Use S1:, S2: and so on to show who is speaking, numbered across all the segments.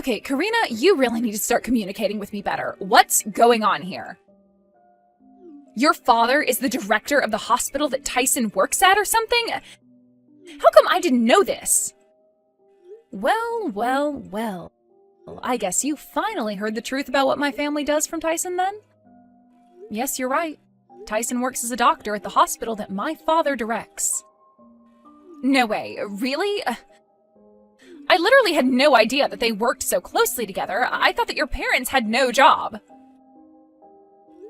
S1: Okay, Karina, you really need to start communicating with me better. What's going on here? Your father is the director of the hospital that Tyson works at or something? How come I didn't know this? Well. I guess you finally heard the truth about what my family does from Tyson then? Yes, you're right. Tyson works as a doctor at the hospital that my father directs. No way, really? I literally had no idea that they worked so closely together. I thought that your parents had no job.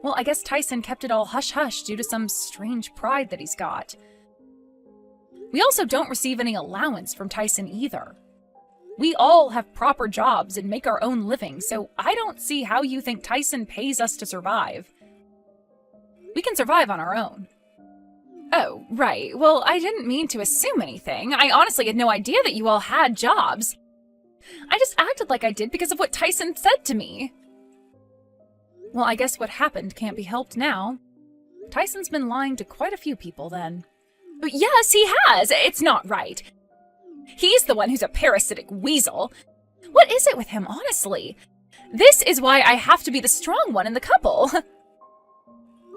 S1: Well, I guess Tyson kept it all hush-hush due to some strange pride that he's got. We also don't receive any allowance from Tyson either. We all have proper jobs and make our own living, so I don't see how you think Tyson pays us to survive. We can survive on our own. Oh, right. Well, I didn't mean to assume anything. I honestly had no idea that you all had jobs. I just acted like I did because of what Tyson said to me. Well, I guess what happened can't be helped now. Tyson's been lying to quite a few people then. Yes, he has. It's not right. He's the one who's a parasitic weasel. What is it with him, honestly? This is why I have to be the strong one in the couple.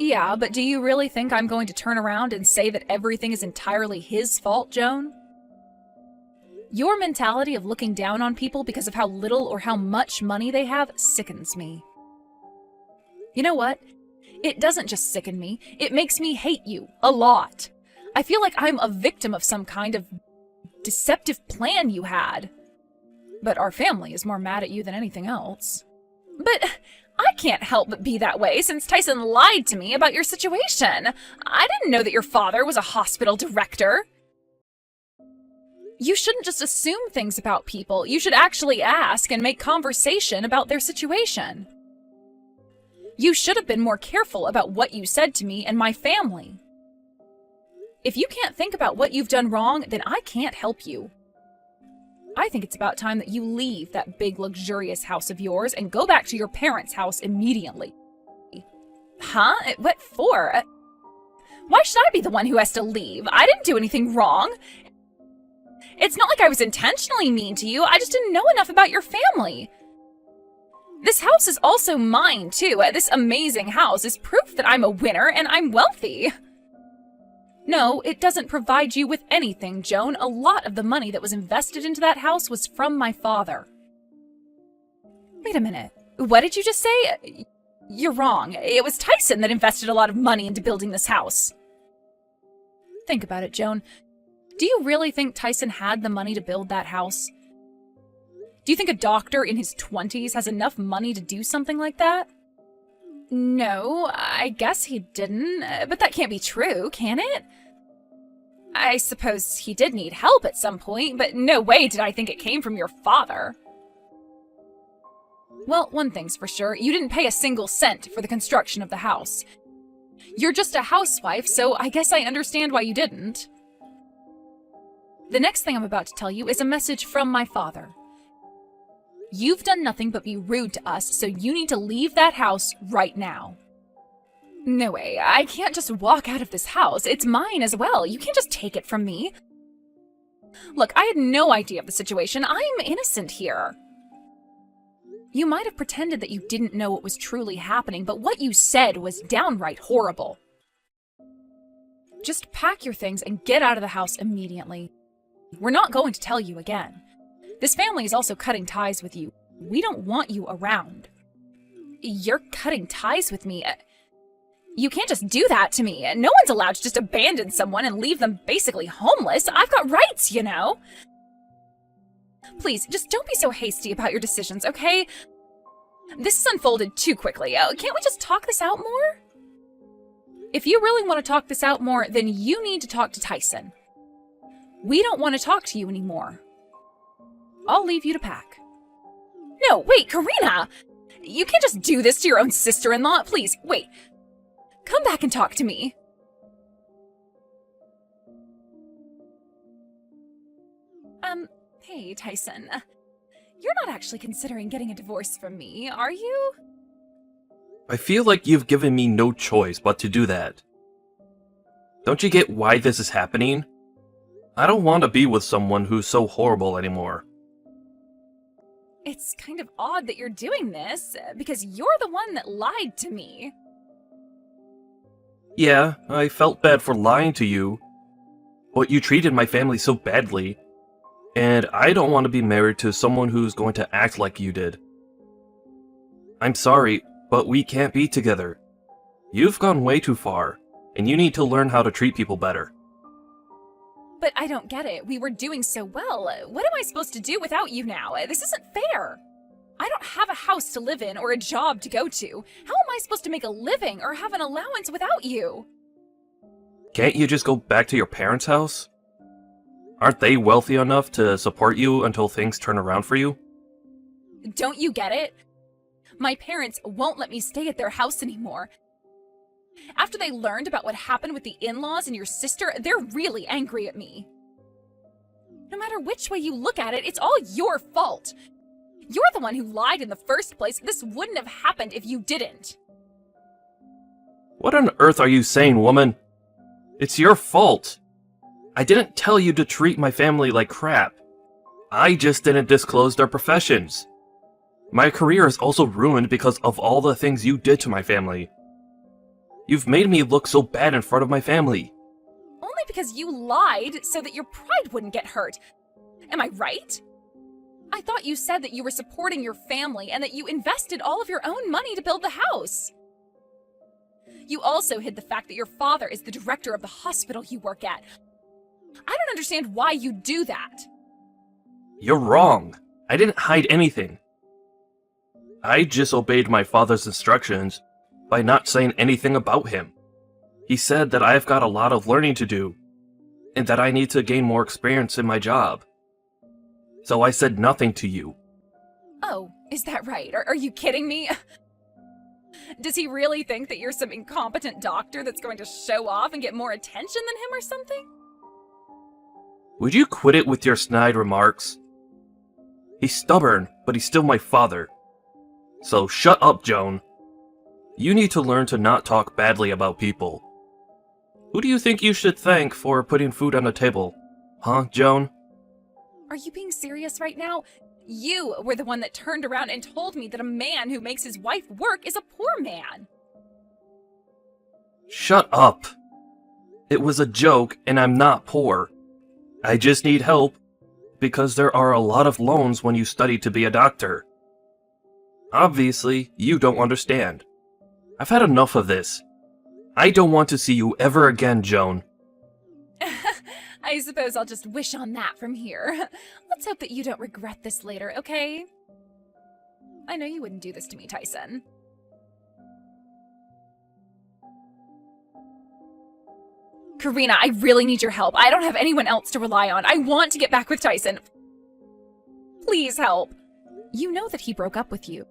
S1: Yeah, but do you really think I'm going to turn around and say that everything is entirely his fault, Joan? Your mentality of looking down on people because of how little or how much money they have sickens me. You know what? It doesn't just sicken me, it makes me hate you a lot. I feel like I'm a victim of some kind of deceptive plan you had. But our family is more mad at you than anything else. But I can't help but be that way since Tyson lied to me about your situation. I didn't know that your father was a hospital director. You shouldn't just assume things about people. You should actually ask and make conversation about their situation. You should have been more careful about what you said to me and my family. If you can't think about what you've done wrong, then I can't help you. I think it's about time that you leave that big, luxurious house of yours and go back to your parents' house immediately. Huh? What for? Why should I be the one who has to leave? I didn't do anything wrong. It's not like I was intentionally mean to you. I just didn't know enough about your family. This house is also mine, too. This amazing house is proof that I'm a winner and I'm wealthy. No, it doesn't provide you with anything, Joan. A lot of the money that was invested into that house was from my father. Wait a minute. What did you just say? You're wrong. It was Tyson that invested a lot of money into building this house. Think about it, Joan. Do you really think Tyson had the money to build that house? Do you think a doctor in his 20s has enough money to do something like that? No, I guess he didn't, but that can't be true, can it? I suppose he did need help at some point, but no way did I think it came from your father. Well, one thing's for sure, you didn't pay a single cent for the construction of the house. You're just a housewife, so I guess I understand why you didn't. The next thing I'm about to tell you is a message from my father. You've done nothing but be rude to us, so you need to leave that house right now. No way, I can't just walk out of this house. It's mine as well. You can't just take it from me. Look, I had no idea of the situation. I'm innocent here. You might have pretended that you didn't know what was truly happening, but what you said was downright horrible. Just pack your things and get out of the house immediately. We're not going to tell you again. This family is also cutting ties with you. We don't want you around. You're cutting ties with me? You can't just do that to me. No one's allowed to just abandon someone and leave them basically homeless. I've got rights, you know? Please, just don't be so hasty about your decisions, okay? This has unfolded too quickly. Can't we just talk this out more? If you really want to talk this out more, then you need to talk to Tyson. We don't want to talk to you anymore. I'll leave you to pack. No, wait, Karina! You can't just do this to your own sister-in-law. Please, wait. Come back and talk to me. Hey, Tyson. You're not actually considering getting a divorce from me, are you?
S2: I feel like you've given me no choice but to do that. Don't you get why this is happening? I don't want to be with someone who's so horrible anymore.
S1: It's kind of odd that you're doing this, because you're the one that lied to me.
S2: Yeah, I felt bad for lying to you, but you treated my family so badly, and I don't want to be married to someone who's going to act like you did. I'm sorry, but we can't be together. You've gone way too far, and you need to learn how to treat people better.
S1: But I don't get it. We were doing so well. What am I supposed to do without you now? This isn't fair. I don't have a house to live in or a job to go to. How am I supposed to make a living or have an allowance without you?
S2: Can't you just go back to your parents' house? Aren't they wealthy enough to support you until things turn around for you?
S1: Don't you get it? My parents won't let me stay at their house anymore. After they learned about what happened with the in-laws and your sister, they're really angry at me. No matter which way you look at it, it's all your fault. You're the one who lied in the first place. This wouldn't have happened if you didn't.
S2: What on earth are you saying, woman? It's your fault. I didn't tell you to treat my family like crap. I just didn't disclose their professions. My career is also ruined because of all the things you did to my family. You've made me look so bad in front of my family.
S1: Only because you lied so that your pride wouldn't get hurt. Am I right? I thought you said that you were supporting your family and that you invested all of your own money to build the house. You also hid the fact that your father is the director of the hospital you work at. I don't understand why you do that.
S2: You're wrong. I didn't hide anything. I just obeyed my father's instructions by not saying anything about him. He said that I've got a lot of learning to do, and that I need to gain more experience in my job. So I said nothing to you.
S1: Oh, is that right? Are you kidding me? Does he really think that you're some incompetent doctor that's going to show off and get more attention than him or something?
S2: Would you quit it with your snide remarks? He's stubborn, but he's still my father. So shut up, Joan. You need to learn to not talk badly about people. Who do you think you should thank for putting food on the table? Huh, Joan?
S1: Are you being serious right now? You were the one that turned around and told me that a man who makes his wife work is a poor man.
S2: Shut up. It was a joke, and I'm not poor. I just need help, because there are a lot of loans when you study to be a doctor. Obviously, you don't understand. I've had enough of this. I don't want to see you ever again, Joan.
S1: I suppose I'll just wish on that from here. Let's hope that you don't regret this later, okay? I know you wouldn't do this to me, Tyson. Karina, I really need your help. I don't have anyone else to rely on. I want to get back with Tyson. Please help. You know that he broke up with you.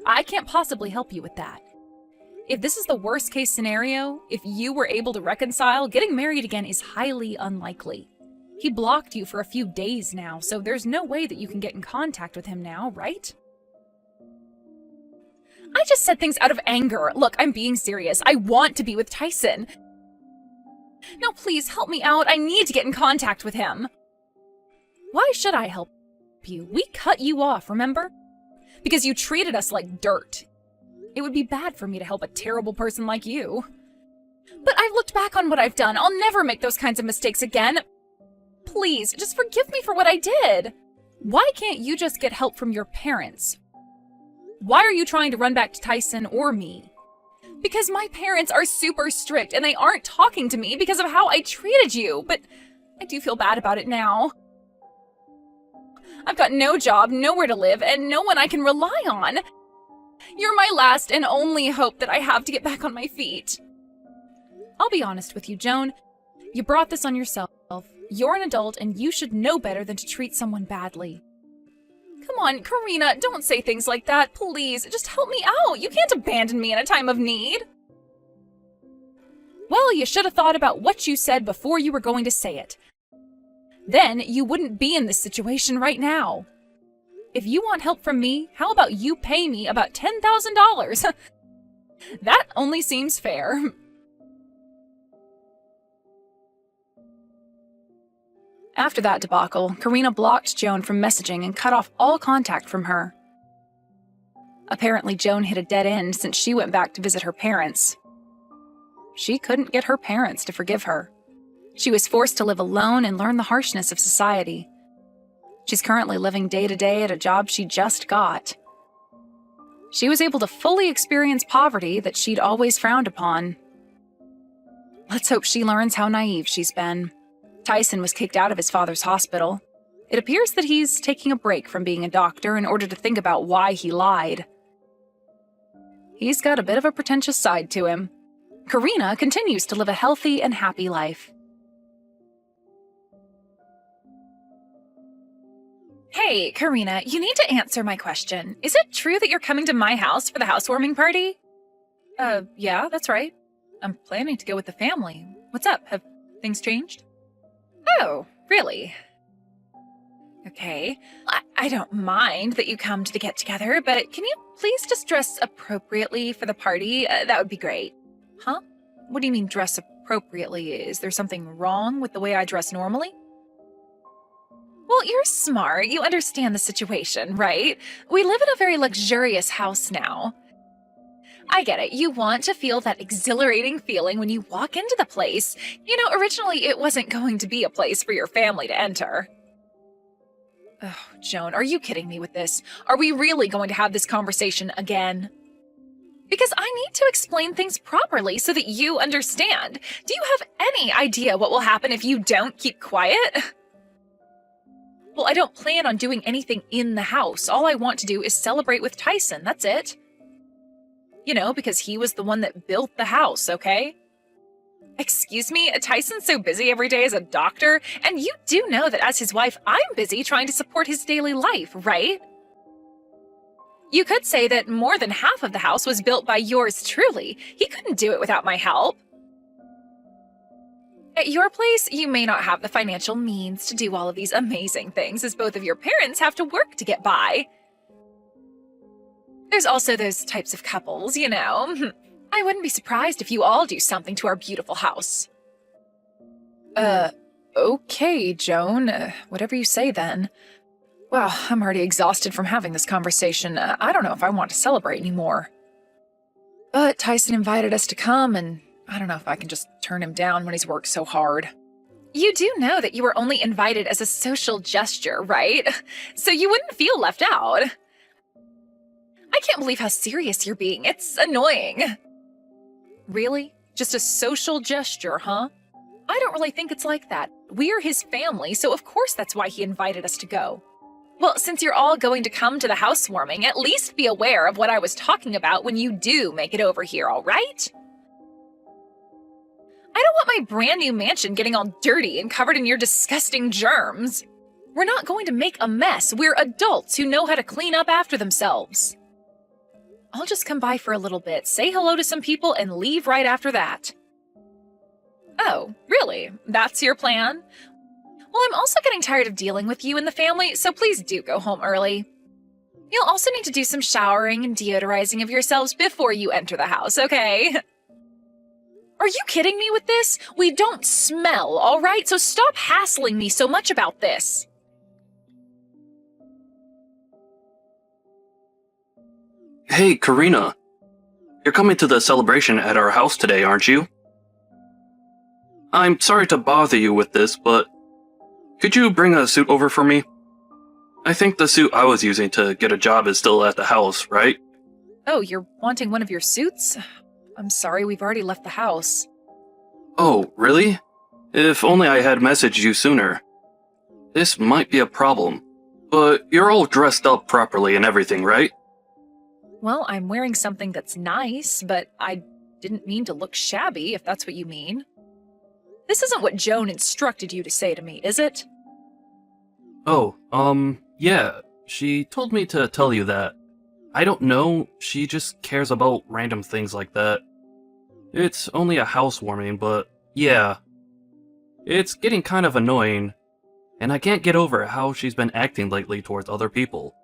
S1: I can't possibly help you with that. If this is the worst case scenario, if you were able to reconcile, getting married again is highly unlikely. He blocked you for a few days now, so there's no way that you can get in contact with him now, right? I just said things out of anger. Look, I'm being serious. I want to be with Tyson. Now please help me out. I need to get in contact with him. Why should I help you? We cut you off, remember? Because you treated us like dirt. It would be bad for me to help a terrible person like you. But I've looked back on what I've done. I'll never make those kinds of mistakes again. Please, just forgive me for what I did. Why can't you just get help from your parents? Why are you trying to run back to Tyson or me? Because my parents are super strict and they aren't talking to me because of how I treated you, but I do feel bad about it now. I've got no job, nowhere to live, and no one I can rely on. You're my last and only hope that I have to get back on my feet. I'll be honest with you, Joan. You brought this on yourself. You're an adult and you should know better than to treat someone badly. Come on, Karina, don't say things like that, please. Just help me out. You can't abandon me in a time of need. Well, you should have thought about what you said before you were going to say it. Then you wouldn't be in this situation right now. If you want help from me, how about you pay me about $10,000? That only seems fair. After that debacle, Karina blocked Joan from messaging and cut off all contact from her. Apparently, Joan hit a dead end since she went back to visit her parents. She couldn't get her parents to forgive her. She was forced to live alone and learn the harshness of society. She's currently living day to day at a job she just got. She was able to fully experience poverty that she'd always frowned upon. Let's hope she learns how naive she's been. Tyson was kicked out of his father's hospital. It appears that he's taking a break from being a doctor in order to think about why he lied. He's got a bit of a pretentious side to him. Karina continues to live a healthy and happy life. Hey, Karina, you need to answer my question. Is it true that you're coming to my house for the housewarming party? Yeah, that's right. I'm planning to go with the family. What's up? Have things changed? Oh, really? Okay. I don't mind that you come to the get-together, but can you please just dress appropriately for the party? That would be great. Huh? What do you mean dress appropriately? Is there something wrong with the way I dress normally? Well, you're smart. You understand the situation, right? We live in a very luxurious house now. I get it. You want to feel that exhilarating feeling when you walk into the place. You know, originally it wasn't going to be a place for your family to enter. Oh, Joan, are you kidding me with this? Are we really going to have this conversation again? Because I need to explain things properly so that you understand. Do you have any idea what will happen if you don't keep quiet? Well, I don't plan on doing anything in the house. All I want to do is celebrate with Tyson, that's it. You know, because he was the one that built the house, okay? Excuse me, Tyson's so busy every day as a doctor, and you do know that as his wife, I'm busy trying to support his daily life, right? You could say that more than half of the house was built by yours truly. He couldn't do it without my help. At your place, you may not have the financial means to do all of these amazing things, as both of your parents have to work to get by. There's also those types of couples, you know. I wouldn't be surprised if you all do something to our beautiful house. Okay, Joan. Whatever you say then. Well, I'm already exhausted from having this conversation. I don't know if I want to celebrate anymore. But Tyson invited us to come, and I don't know if I can just turn him down when he's worked so hard. You do know that you were only invited as a social gesture, right? So you wouldn't feel left out. I can't believe how serious you're being. It's annoying. Really? Just a social gesture, huh? I don't really think it's like that. We're his family, so of course that's why he invited us to go. Well, since you're all going to come to the housewarming, at least be aware of what I was talking about when you do make it over here, all right? I don't want my brand new mansion getting all dirty and covered in your disgusting germs. We're not going to make a mess. We're adults who know how to clean up after themselves. I'll just come by for a little bit, say hello to some people, and leave right after that. Oh, really? That's your plan? Well, I'm also getting tired of dealing with you and the family, so please do go home early. You'll also need to do some showering and deodorizing of yourselves before you enter the house, okay? Are you kidding me with this? We don't smell, all right? So stop hassling me so much about this.
S2: Hey, Karina. You're coming to the celebration at our house today, aren't you? I'm sorry to bother you with this, but could you bring a suit over for me? I think the suit I was using to get a job is still at the house, right?
S1: Oh, you're wanting one of your suits? I'm sorry, we've already left the house.
S2: Oh, really? If only I had messaged you sooner. This might be a problem, but you're all dressed up properly and everything, right?
S1: Well, I'm wearing something that's nice, but I didn't mean to look shabby, if that's what you mean. This isn't what Joan instructed you to say to me, is it?
S2: Oh, yeah. She told me to tell you that. I don't know, she just cares about random things like that. It's only a housewarming, but yeah. It's getting kind of annoying, and I can't get over how she's been acting lately towards other people.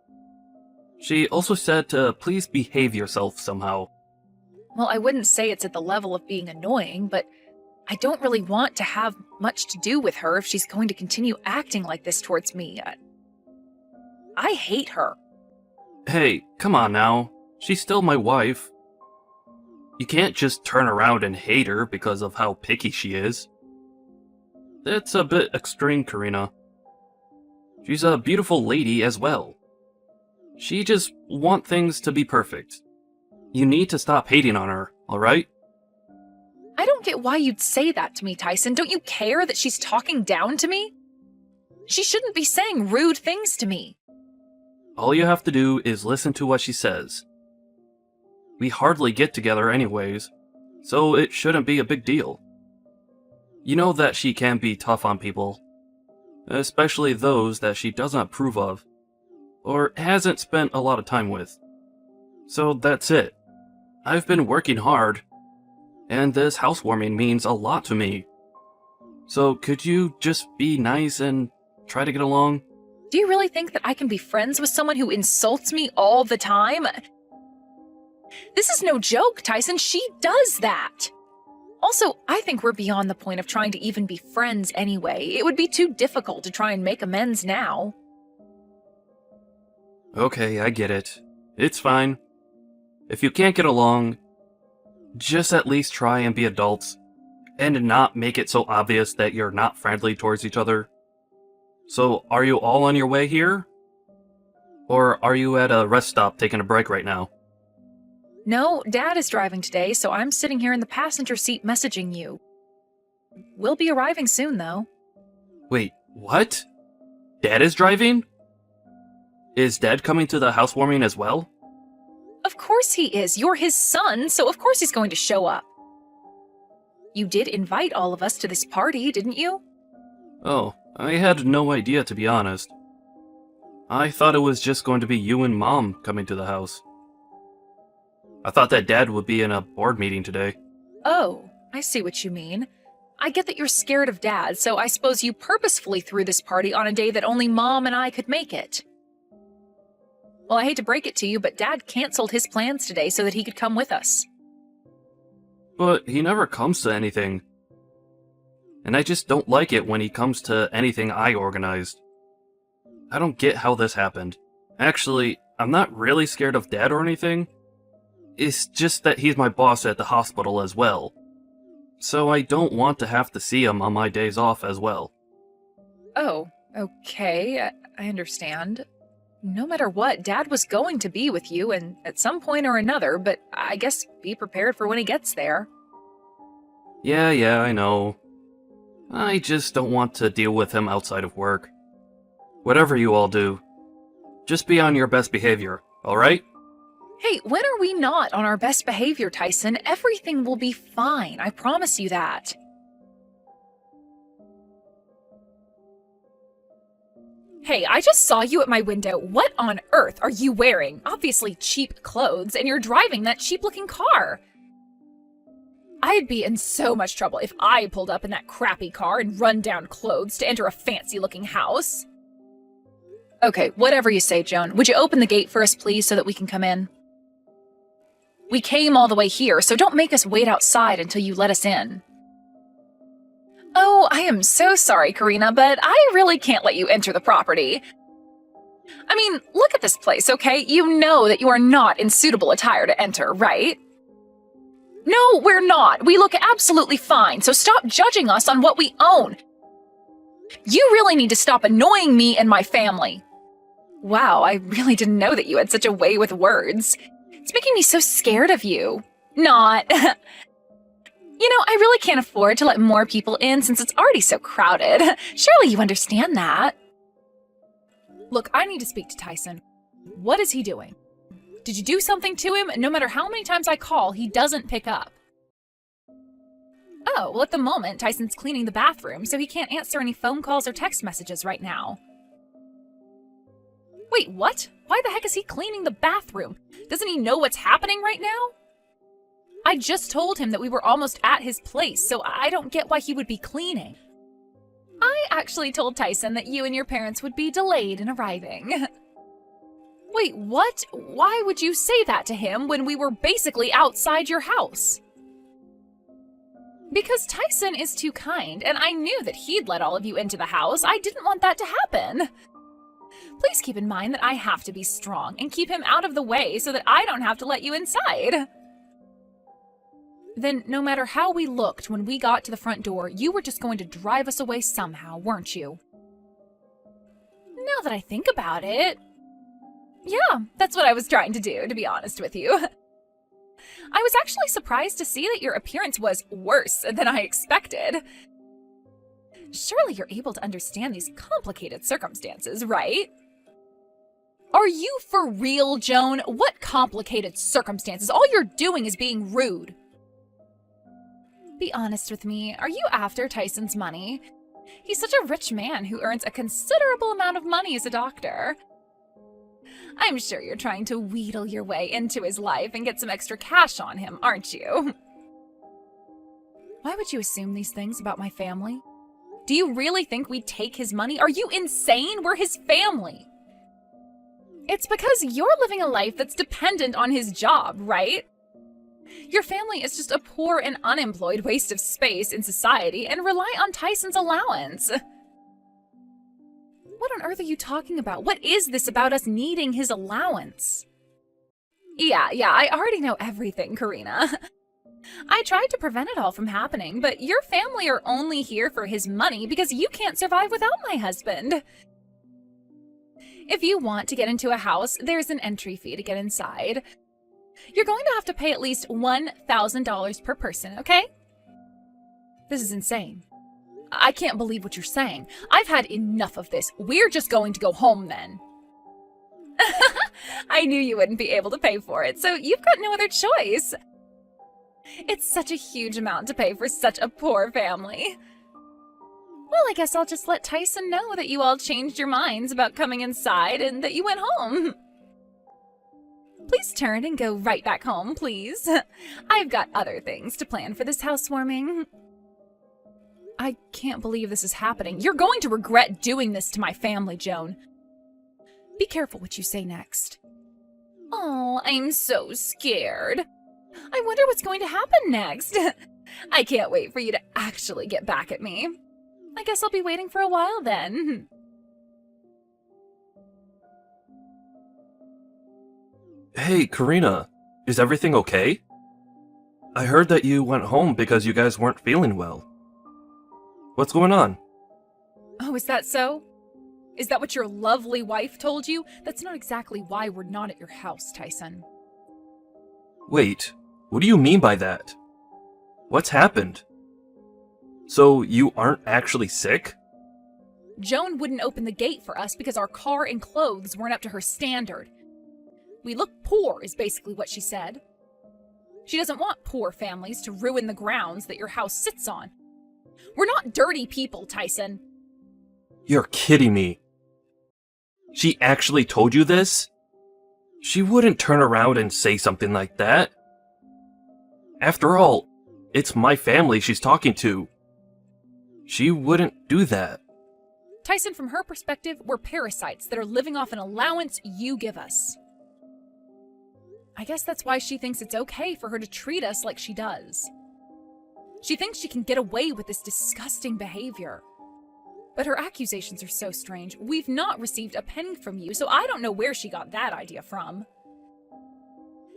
S2: She also said to please behave yourself somehow.
S1: Well, I wouldn't say it's at the level of being annoying, but I don't really want to have much to do with her if she's going to continue acting like this towards me. I hate her.
S2: Hey, come on now. She's still my wife. You can't just turn around and hate her because of how picky she is. That's a bit extreme, Karina. She's a beautiful lady as well. She just wants things to be perfect. You need to stop hating on her, alright?
S1: I don't get why you'd say that to me, Tyson. Don't you care that she's talking down to me? She shouldn't be saying rude things to me.
S2: All you have to do is listen to what she says. We hardly get together anyways, so it shouldn't be a big deal. You know that she can be tough on people, especially those that she doesn't approve of, or hasn't spent a lot of time with. So that's it. I've been working hard, and this housewarming means a lot to me. So could you just be nice and try to get along?
S1: Do you really think that I can be friends with someone who insults me all the time? This is no joke, Tyson. She does that. Also, I think we're beyond the point of trying to even be friends anyway. It would be too difficult to try and make amends now.
S2: Okay, I get it. It's fine. If you can't get along, just at least try and be adults, and not make it so obvious that you're not friendly towards each other. So, are you all on your way here? Or are you at a rest stop taking a break right now?
S1: No, Dad is driving today, so I'm sitting here in the passenger seat messaging you. We'll be arriving soon, though.
S2: Wait, what? Dad is driving? Is Dad coming to the housewarming as well?
S1: Of course he is. You're his son, so of course he's going to show up. You did invite all of us to this party, didn't you?
S2: Oh, I had no idea, to be honest. I thought it was just going to be you and Mom coming to the house. I thought that Dad would be in a board meeting today.
S1: Oh, I see what you mean. I get that you're scared of Dad, so I suppose you purposefully threw this party on a day that only Mom and I could make it. Well, I hate to break it to you, but Dad canceled his plans today so that he could come with us.
S2: But he never comes to anything. And I just don't like it when he comes to anything I organized. I don't get how this happened. Actually, I'm not really scared of Dad or anything. It's just that he's my boss at the hospital as well. So I don't want to have to see him on my days off as well.
S1: Oh, okay, I understand. No matter what, Dad was going to be with you and at some point or another, but I guess be prepared for when he gets there.
S2: Yeah, I know. I just don't want to deal with him outside of work. Whatever you all do, just be on your best behavior, alright?
S1: Hey, when are we not on our best behavior, Tyson? Everything will be fine, I promise you that. Hey, I just saw you at my window. What on earth are you wearing? Obviously cheap clothes, and you're driving that cheap-looking car. I'd be in so much trouble if I pulled up in that crappy car in run-down clothes to enter a fancy-looking house. Okay, whatever you say, Joan. Would you open the gate for us, please, so that we can come in? We came all the way here, so don't make us wait outside until you let us in. Oh, I am so sorry, Karina, but I really can't let you enter the property. I mean, look at this place, okay? You know that you are not in suitable attire to enter, right? No, we're not. We look absolutely fine, so stop judging us on what we own. You really need to stop annoying me and my family. Wow, I really didn't know that you had such a way with words. It's making me so scared of you. Not. You know, I really can't afford to let more people in since it's already so crowded. Surely you understand that. Look, I need to speak to Tyson. What is he doing? Did you do something to him? No matter how many times I call, he doesn't pick up. Oh, well, at the moment, Tyson's cleaning the bathroom, so he can't answer any phone calls or text messages right now. Wait, what? Why the heck is he cleaning the bathroom? Doesn't he know what's happening right now? I just told him that we were almost at his place, so I don't get why he would be cleaning. I actually told Tyson that you and your parents would be delayed in arriving. Wait, what? Why would you say that to him when we were basically outside your house? Because Tyson is too kind, and I knew that he'd let all of you into the house. I didn't want that to happen. Please keep in mind that I have to be strong and keep him out of the way so that I don't have to let you inside. Then, no matter how we looked when we got to the front door, you were just going to drive us away somehow, weren't you? Now that I think about it, yeah, that's what I was trying to do, to be honest with you. I was actually surprised to see that your appearance was worse than I expected. Surely you're able to understand these complicated circumstances, right? Are you for real, Joan? What complicated circumstances? All you're doing is being rude. Be honest with me, are you after Tyson's money? He's such a rich man who earns a considerable amount of money as a doctor. I'm sure you're trying to wheedle your way into his life and get some extra cash on him, aren't you? Why would you assume these things about my family? Do you really think we'd take his money? Are you insane? We're his family. It's because you're living a life that's dependent on his job, right? Your family is just a poor and unemployed waste of space in society and rely on Tyson's allowance. What on earth are you talking about? What is this about us needing his allowance? Yeah, I already know everything, Karina. I tried to prevent it all from happening, but your family are only here for his money because you can't survive without my husband. If you want to get into a house, there's an entry fee to get inside. You're going to have to pay at least $1,000 per person, okay? This is insane. I can't believe what you're saying. I've had enough of this. We're just going to go home then. I knew you wouldn't be able to pay for it, so you've got no other choice. It's such a huge amount to pay for such a poor family. Well, I guess I'll just let Tyson know that you all changed your minds about coming inside and that you went home. Please turn and go right back home, please. I've got other things to plan for this housewarming. I can't believe this is happening. You're going to regret doing this to my family, Joan. Be careful what you say next. Oh, I'm so scared. I wonder what's going to happen next. I can't wait for you to actually get back at me. I guess I'll be waiting for a while then.
S2: Hey, Karina, is everything okay? I heard that you went home because you guys weren't feeling well. What's going on?
S1: Oh, is that so? Is that what your lovely wife told you? That's not exactly why we're not at your house, Tyson.
S2: Wait, what do you mean by that? What's happened? So you aren't actually sick?
S1: Joan wouldn't open the gate for us because our car and clothes weren't up to her standard. We look poor, is basically what she said. She doesn't want poor families to ruin the grounds that your house sits on. We're not dirty people, Tyson.
S2: You're kidding me. She actually told you this? She wouldn't turn around and say something like that. After all, it's my family she's talking to. She wouldn't do that.
S1: Tyson, from her perspective, we're parasites that are living off an allowance you give us. I guess that's why she thinks it's okay for her to treat us like she does. She thinks she can get away with this disgusting behavior. But her accusations are so strange. We've not received a penny from you, so I don't know where she got that idea from.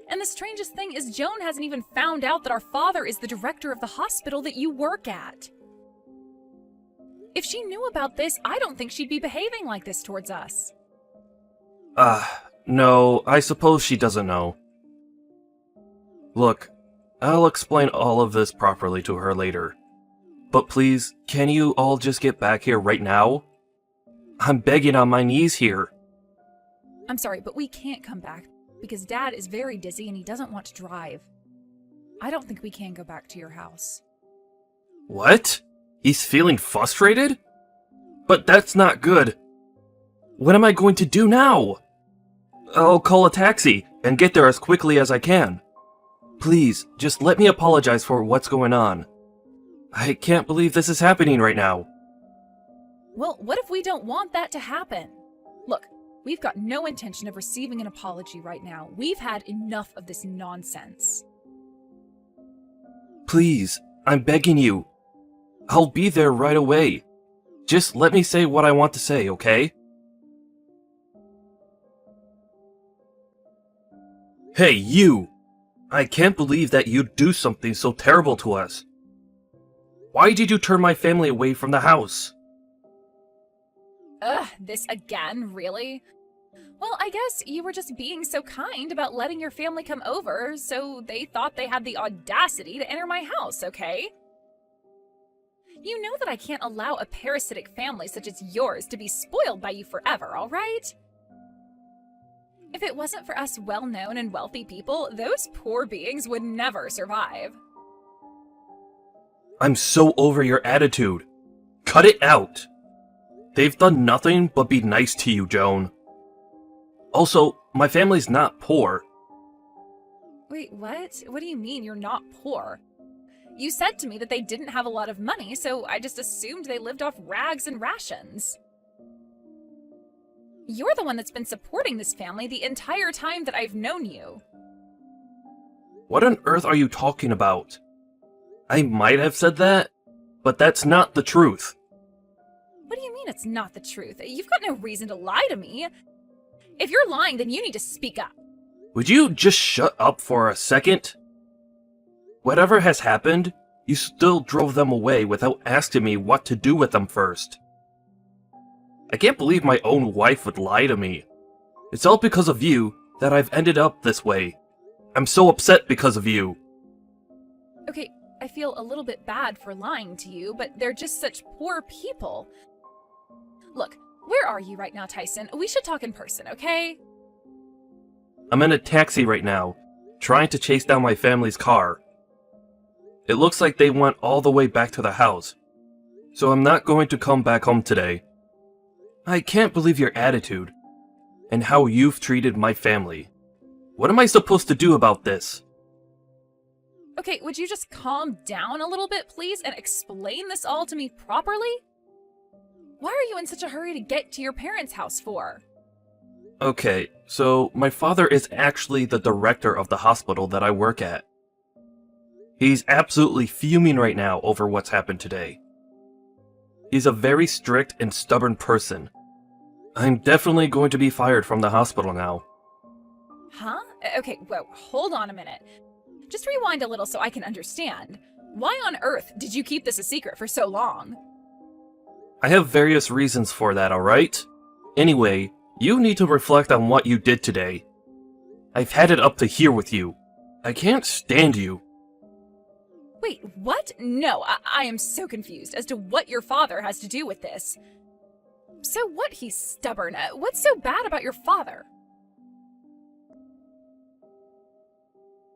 S1: And the strangest thing is Joan hasn't even found out that our father is the director of the hospital that you work at. If she knew about this, I don't think she'd be behaving like this towards us.
S2: No, I suppose she doesn't know. Look, I'll explain all of this properly to her later. But please, can you all just get back here right now? I'm begging on my knees here.
S1: I'm sorry, but we can't come back because Dad is very dizzy and he doesn't want to drive. I don't think we can go back to your house.
S2: What? He's feeling frustrated? But that's not good. What am I going to do now? I'll call a taxi and get there as quickly as I can. Please, just let me apologize for what's going on. I can't believe this is happening right now.
S1: Well, what if we don't want that to happen? Look, we've got no intention of receiving an apology right now. We've had enough of this nonsense.
S2: Please, I'm begging you. I'll be there right away. Just let me say what I want to say, okay? Hey, you! I can't believe that you'd do something so terrible to us. Why did you turn my family away from the house?
S1: Ugh, this again, really? Well, I guess you were just being so kind about letting your family come over, so they thought they had the audacity to enter my house, okay? You know that I can't allow a parasitic family such as yours to be spoiled by you forever, all right? If it wasn't for us well-known and wealthy people, those poor beings would never survive.
S2: I'm so over your attitude. Cut it out. They've done nothing but be nice to you, Joan. Also, my family's not poor.
S1: Wait, what? What do you mean you're not poor? You said to me that they didn't have a lot of money, so I just assumed they lived off rags and rations. You're the one that's been supporting this family the entire time that I've known you.
S2: What on earth are you talking about? I might have said that, but that's not the truth.
S1: What do you mean it's not the truth? You've got no reason to lie to me. If you're lying, then you need to speak up.
S2: Would you just shut up for a second? Whatever has happened, you still drove them away without asking me what to do with them first. I can't believe my own wife would lie to me. It's all because of you that I've ended up this way. I'm so upset because of you.
S1: Okay, I feel a little bit bad for lying to you, but they're just such poor people. Look, where are you right now, Tyson? We should talk in person, okay?
S2: I'm in a taxi right now, trying to chase down my family's car. It looks like they went all the way back to the house, so I'm not going to come back home today. I can't believe your attitude, and how you've treated my family. What am I supposed to do about this?
S1: Okay, would you just calm down a little bit, please, and explain this all to me properly? Why are you in such a hurry to get to your parents' house for?
S2: Okay, so my father is actually the director of the hospital that I work at. He's absolutely fuming right now over what's happened today. He's a very strict and stubborn person. I'm definitely going to be fired from the hospital now.
S1: Huh? Okay, whoa, hold on a minute. Just rewind a little so I can understand. Why on earth did you keep this a secret for so long?
S2: I have various reasons for that, alright? Anyway, you need to reflect on what you did today. I've had it up to here with you. I can't stand you.
S1: Wait, what? No, I am so confused as to what your father has to do with this. So what, he's stubborn? What's so bad about your father?